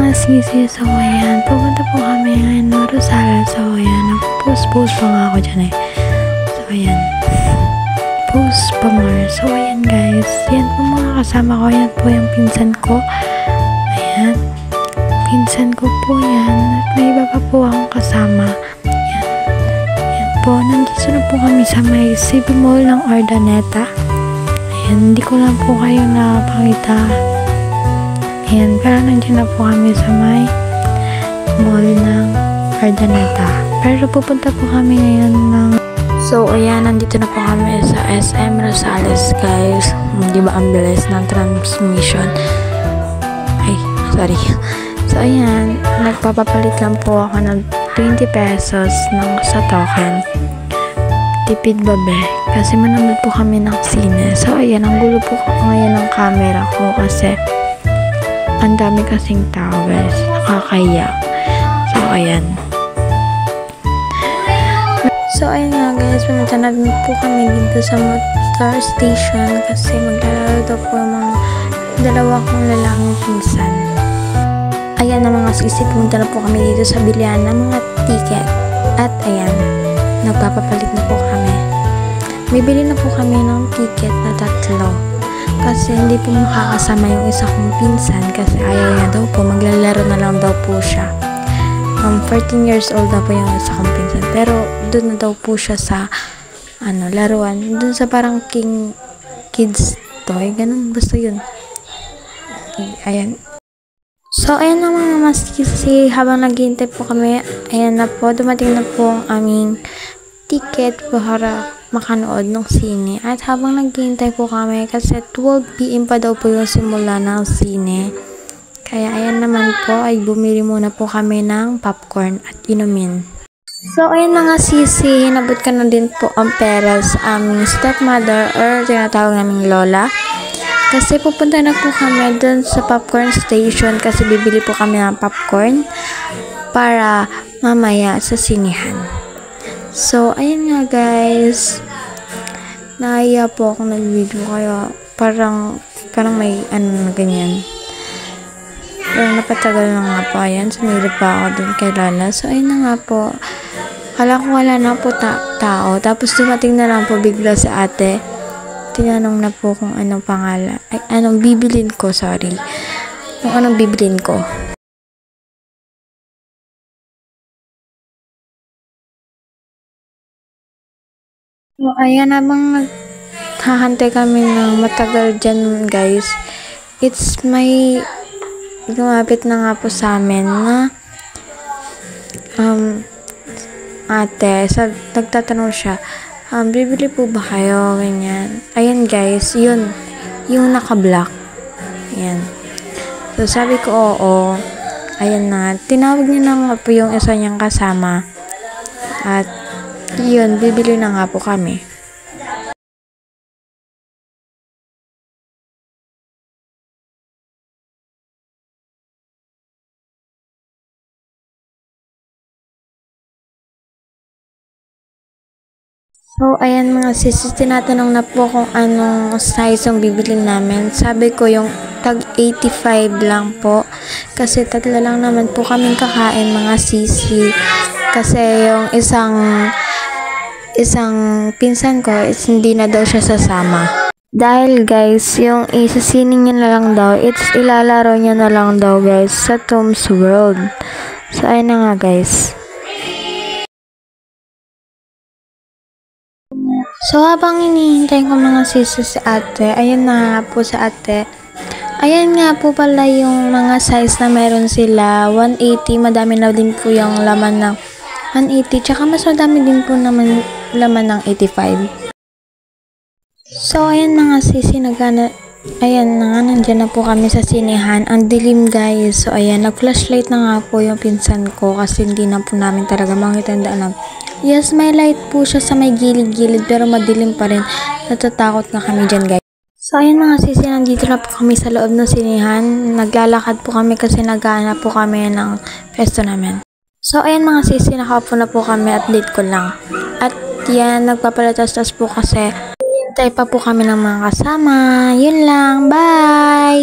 mga sisi, so ayan, pupunta po kami ngayon ng Rosales. So ayan, nag-post pa nga ako dyan eh. So ayan, post pa more. So ayan guys, yan po mga kasama ko, yan po yung pinsan ko. Ayan, pinsan ko po yan. At may iba pa po akong kasama. Yan po, nandito na po kami sa may CB Mall ng Urdaneta. Ayan, hindi ko lang po kayo napakita. Ayan, pero nandiyan na po kami sa may mall ng Urdaneta. Pero pupunta po kami ngayon ng... So, ayan, nandito na po kami sa SM Rosales, guys. Di ba ang bilis ng transmission? Ay, sorry. So, ayan, nagpapapalit lang po ako ng 20 pesos sa token. Tipid babe. Kasi manamad po kami ng sine. So, ayan, ang gulo po ngayon ng camera ko kasi ang dami kasing tao guys, nakakaya. So ayan. So ayan nga guys, pumunta na po kami dito sa motor station kasi maglalaro daw po yung mga dalawa kong lalaking pinsan. Ayan na mga sisi, pumunta na po kami dito sa bilihan ng mga ticket. At ayan, nagpapapalit na po kami. Bibili na po kami ng ticket na 3. Kasi hindi po makakasama yung isa kong pinsan kasi ayaw niya daw po, maglalaro na lang daw po siya. 14 years old na po yung isa kong pinsan, pero doon na daw po siya sa laruan, doon sa parang King Kids toy, ganun, basta yun. Ayan. So ayan na mga masisi, habang naghihintay po kami, ayan na po, dumating na po ang aming ticket para makanood ng sine. At habang naghihintay po kami, kasi 12 PM pa daw po yung simula ng sine. Kaya ayan naman po, ay bumili muna po kami ng popcorn at inumin. So ayan mga sisi, hinabot ka na din po ang pera sa aming stepmother or tinatawag naming lola. Kasi pupunta na po kami dun sa popcorn station kasi bibili po kami ng popcorn para mamaya sa sinihan. So, ayan nga guys, nahiya po ako nag-video kaya parang may na ganyan. Pero napatagal na nga po, ayan, sumilip pa ako dun kay Lala. So, ayun na nga po, kala ko wala na po tao, tapos dumating na lang po bigla sa ate. Tinanong na po kung anong pangalan, ay anong bibilin ko, sorry. Kung anong bibilin ko. So, ayan, habang naghahantay kami ng matagal dyan, guys. It's may lumapit na nga po sa amin na ate, nagtatanong siya, bibili po ba kayo? Ganyan. Ayan, guys, yun. Yung naka-black. Ayan. So, sabi ko, oo. Ayan na. Tinawag niya na nga po yung isa niyang kasama. At yun, bibili na nga po kami. So, ayan mga sis, tinatanong na po kung anong size yung bibili namin. Sabi ko yung tag 85 lang po. Kasi 3 lang naman po kaming kakain mga sisi. Kasi yung isang pinsan ko is hindi na daw siya sasama. Dahil guys, yung isasinin niya na lang daw, ilalaro niya na lang daw guys sa Tom's World. So ayun na nga guys. So habang hinihintay ko mga sisi si ate, ayun na nga po sa ate. Ayan nga po pala yung mga size na meron sila, 180, madami na din po yung laman ng 180, tsaka mas madami din po naman laman ng 85. So, ayan mga sisi, ayan na nga, nandyan na po kami sa sinihan. Ang dilim guys. So, ayan, nag-flashlight na nga po yung pinsan ko kasi hindi na po namin talaga makita ang daanan. Yes, may light po siya sa may gilid-gilid pero madilim pa rin. Natatakot na kami dyan guys. So, ayan mga sisi, nandito na po kami sa loob ng sinihan. Naglalakad po kami kasi naghahanap po kami ng pesto namin. So, ayan mga sisi, nakaupo na po kami at late ko lang. At yan, nagpapalatas-tas po kasi hintay pa po kami ng mga kasama. Yun lang, bye!